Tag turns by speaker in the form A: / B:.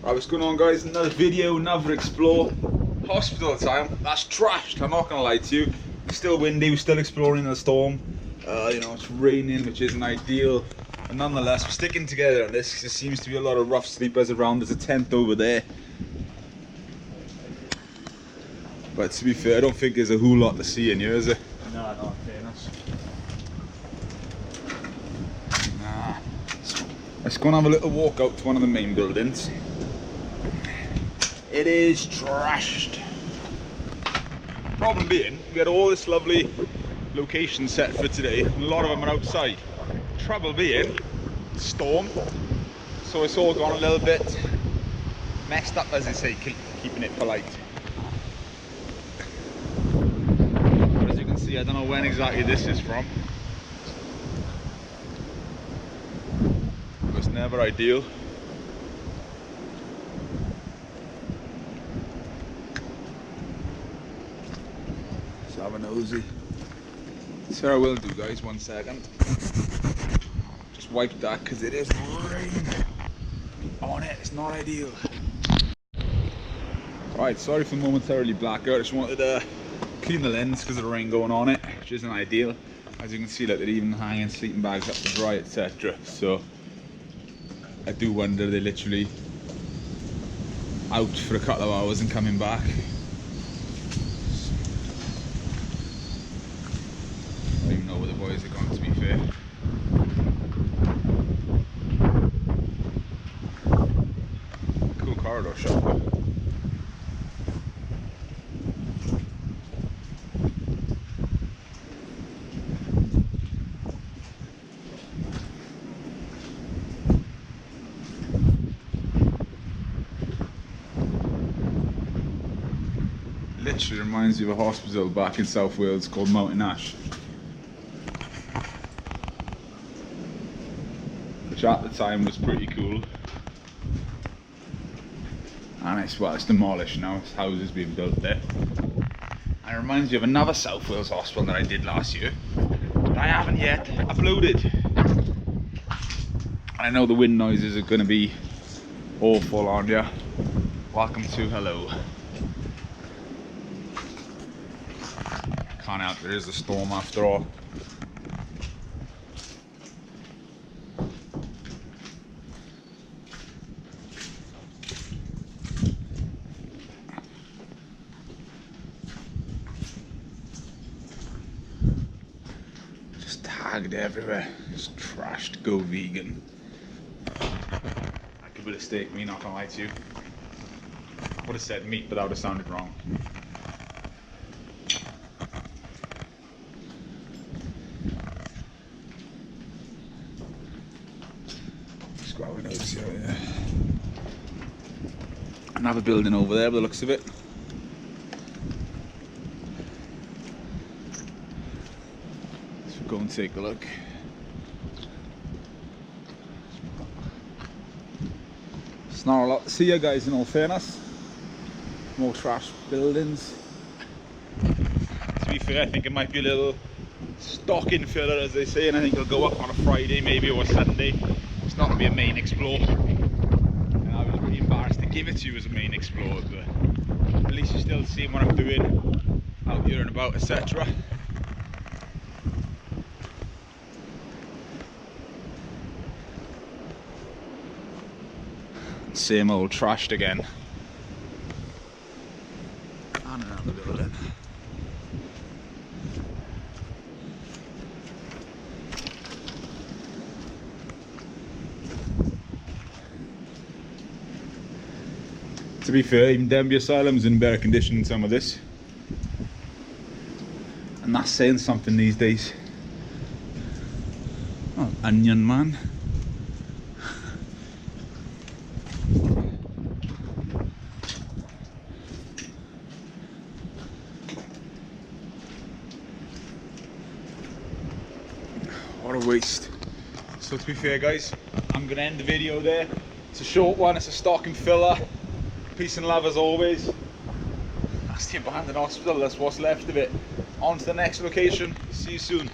A: Right, what's going on, guys? Another video, another explore. Hospital time. That's trashed, I'm not gonna lie to you. It's still windy, we're still exploring in the storm. You know, it's raining, which isn't ideal. But nonetheless, we're sticking together on this because there seems to be a lot of rough sleepers around. There's a tent over there. But to be fair, I don't think there's a whole lot to see in here, is there?
B: No, not in fairness.
A: Nah. Let's go and have a little walk out to one of the main buildings. It is trashed. Problem being, we had all this lovely location set for today, and a lot of them are outside. Trouble being, storm, so it's all gone a little bit messed up, as they say, keeping it polite. But as you can see, I don't know when exactly this is from. It was never ideal. Let's have a nosy. So I will do, guys, 1 second. Just wipe that because it is rain on it. It's not ideal. Right, sorry for momentarily blackout. I just wanted to clean the lens because of the rain going on it, which isn't ideal. As you can see, like, they're even hanging sleeping bags up to dry, etc. So I do wonder they're literally out for a couple of hours and coming back. I don't even know where the boys are going, to be fair. Cool corridor shop though. Literally reminds you of a hospital back in South Wales called Mountain Ash, which at the time was pretty cool. And it's demolished now. This house is being built there. And it reminds you of another South Wales hospital that I did last year that I haven't yet uploaded. I know the wind noises are going to be awful on you. Welcome to hello. Can't help, there is a storm after all. Just tagged everywhere, just trashed, go vegan. I could put a steak meat, not gonna lie to you. I would have said meat, but that would have sounded wrong. Another building over there by the looks of it. Let's go and take a look. It's not a lot to see here, guys, in all fairness. More trash buildings. To be fair, I think it might be a little stocking filler, as they say, and I think it'll go up on a Friday maybe or a Sunday. It's not going to be a main explore. And I was really embarrassed to give it to you as a main explore, but at least you're still seeing what I'm doing out here and about, etc. Same old trashed again. And another building. To be fair, even Denby Asylum's in better condition than some of this. And that's saying something these days. Oh, onion man. What a waste. So to be fair, guys, I'm gonna end the video there. It's a short one, it's a stocking filler. Peace and love as always. That's the abandoned hospital, that's what's left of it. On to the next location. See you soon.